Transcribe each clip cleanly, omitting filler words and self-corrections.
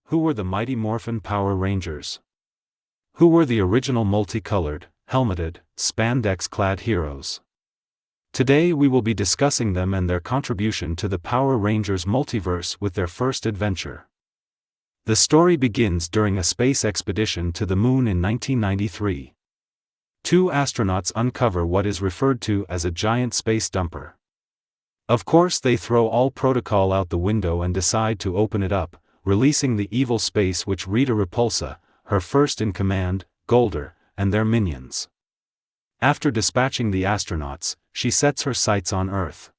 Who were the Mighty Morphin Power Rangers? Who were the original multicolored, helmeted, spandex-clad heroes? Today we will be discussing them and their contribution to the Power Rangers multiverse with their first adventure. The story begins during a space expedition to the Moon in 1993. Two astronauts uncover what is referred to as a giant space dumper. Of course, they throw all protocol out the window and decide to open it up, releasing the evil Space Witch Rita Repulsa, her first-in-command, Golder, and their minions. After dispatching the astronauts, she sets her sights on Earth.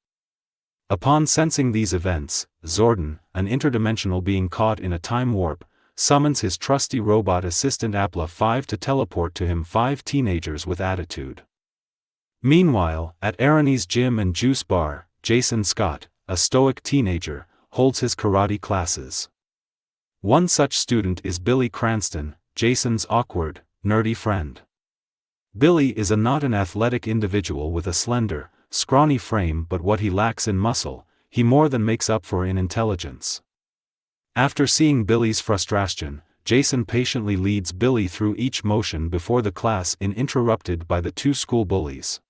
Upon sensing these events, Zordon, an interdimensional being caught in a time warp, summons his trusty robot assistant Appla 5 to teleport to him 5 teenagers with attitude. Meanwhile, at Arany's gym and juice bar, Jason Scott, a stoic teenager, holds his karate classes. One such student is Billy Cranston, Jason's awkward, nerdy friend. Billy is not an athletic individual with a slender, scrawny frame, but what he lacks in muscle, he more than makes up for in intelligence. After seeing Billy's frustration, Jason patiently leads Billy through each motion before the class is interrupted by the two school bullies.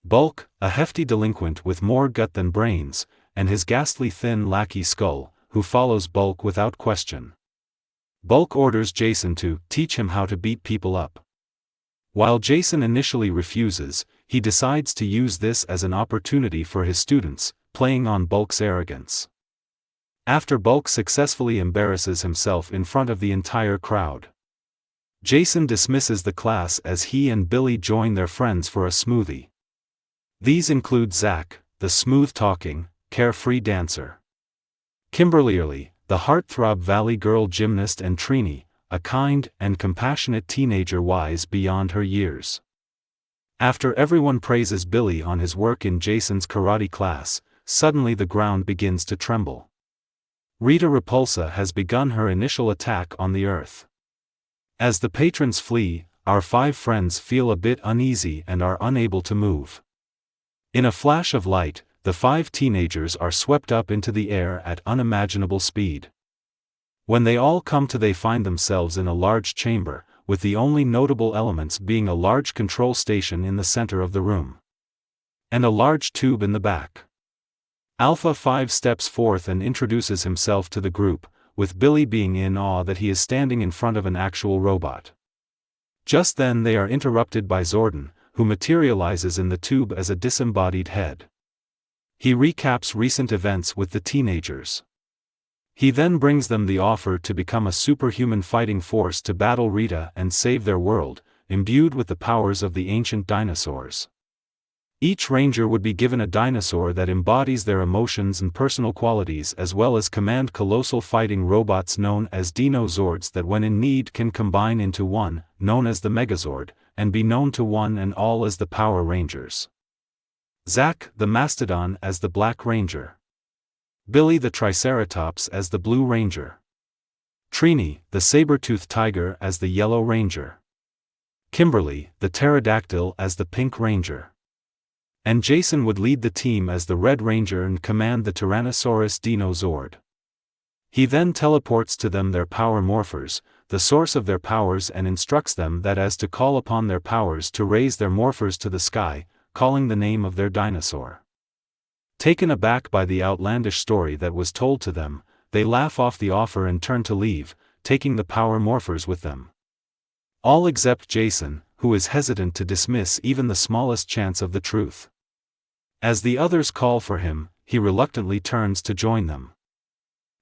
Bulk, a hefty delinquent with more gut than brains, and his ghastly thin lackey Skull, who follows Bulk without question. Bulk orders Jason to teach him how to beat people up. While Jason initially refuses, he decides to use this as an opportunity for his students, playing on Bulk's arrogance. After Bulk successfully embarrasses himself in front of the entire crowd, Jason dismisses the class as he and Billy join their friends for a smoothie. These include Zach, the smooth-talking, carefree dancer; Kimberly, the heartthrob Valley Girl gymnast; and Trini, a kind and compassionate teenager wise beyond her years. After everyone praises Billy on his work in Jason's karate class, suddenly the ground begins to tremble. Rita Repulsa has begun her initial attack on the Earth. As the patrons flee, our 5 friends feel a bit uneasy and are unable to move. In a flash of light, the 5 teenagers are swept up into the air at unimaginable speed. When they all come to, they find themselves in a large chamber, with the only notable elements being a large control station in the center of the room, and a large tube in the back. Alpha 5 steps forth and introduces himself to the group, with Billy being in awe that he is standing in front of an actual robot. Just then they are interrupted by Zordon, who materializes in the tube as a disembodied head. He recaps recent events with the teenagers. He then brings them the offer to become a superhuman fighting force to battle Rita and save their world, imbued with the powers of the ancient dinosaurs. Each ranger would be given a dinosaur that embodies their emotions and personal qualities, as well as command colossal fighting robots known as Dino-Zords that when in need can combine into one, known as the Megazord, and be known to one and all as the Power Rangers. Zach, the Mastodon, as the Black Ranger. Billy the Triceratops as the Blue Ranger. Trini, the saber-toothed tiger, as the Yellow Ranger. Kimberly, the pterodactyl, as the Pink Ranger. And Jason would lead the team as the Red Ranger and command the Tyrannosaurus Dino-Zord. He then teleports to them their power morphers, the source of their powers, and instructs them that as to call upon their powers to raise their morphers to the sky, calling the name of their dinosaur. Taken aback by the outlandish story that was told to them, they laugh off the offer and turn to leave, taking the power morphers with them. All except Jason, who is hesitant to dismiss even the smallest chance of the truth. As the others call for him, he reluctantly turns to join them.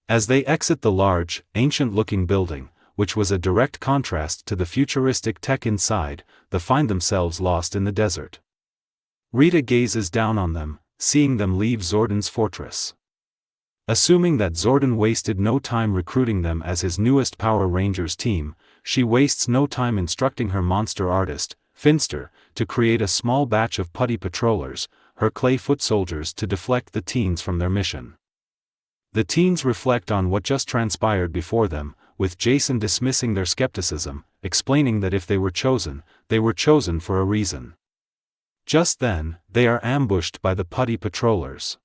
As they exit the large, ancient-looking building, which was a direct contrast to the futuristic tech inside, they find themselves lost in the desert. Rita gazes down on them, seeing them leave Zordon's fortress. Assuming that Zordon wasted no time recruiting them as his newest Power Rangers team, she wastes no time instructing her monster artist, Finster, to create a small batch of putty patrollers, her clay foot soldiers, to deflect the teens from their mission. The teens reflect on what just transpired before them, with Jason dismissing their skepticism, explaining that if they were chosen for a reason. Just then, they are ambushed by the putty patrollers.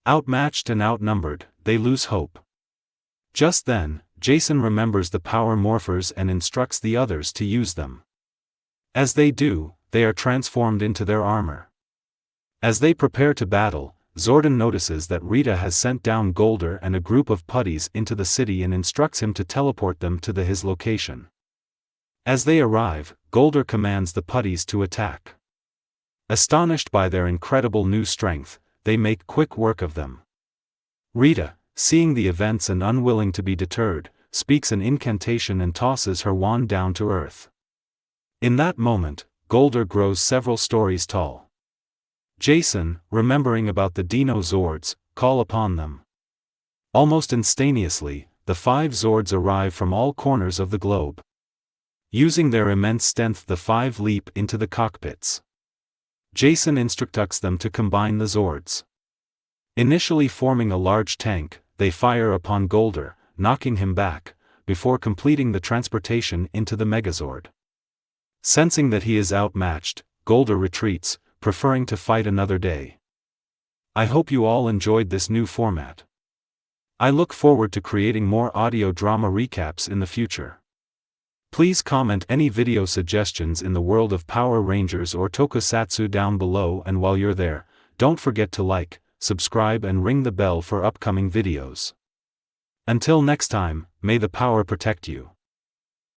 Outmatched and outnumbered, they lose hope. Just then, Jason remembers the power morphers and instructs the others to use them. As they do, they are transformed into their armor. As they prepare to battle, Zordon notices that Rita has sent down Golder and a group of putties into the city and instructs him to teleport them to his location. As they arrive, Golder commands the putties to attack. Astonished by their incredible new strength, they make quick work of them. Rita, seeing the events and unwilling to be deterred, speaks an incantation and tosses her wand down to earth. In that moment, Golder grows several stories tall. Jason, remembering about the Dino Zords, call upon them. Almost instantaneously, the 5 Zords arrive from all corners of the globe. Using their immense strength, the 5 leap into the cockpits. Jason instructs them to combine the Zords. Initially forming a large tank, they fire upon Golder, knocking him back, before completing the transportation into the Megazord. Sensing that he is outmatched, Golder retreats, preferring to fight another day. I hope you all enjoyed this new format. I look forward to creating more audio drama recaps in the future. Please comment any video suggestions in the world of Power Rangers or Tokusatsu down below, and while you're there, don't forget to like, subscribe and ring the bell for upcoming videos. Until next time, may the power protect you.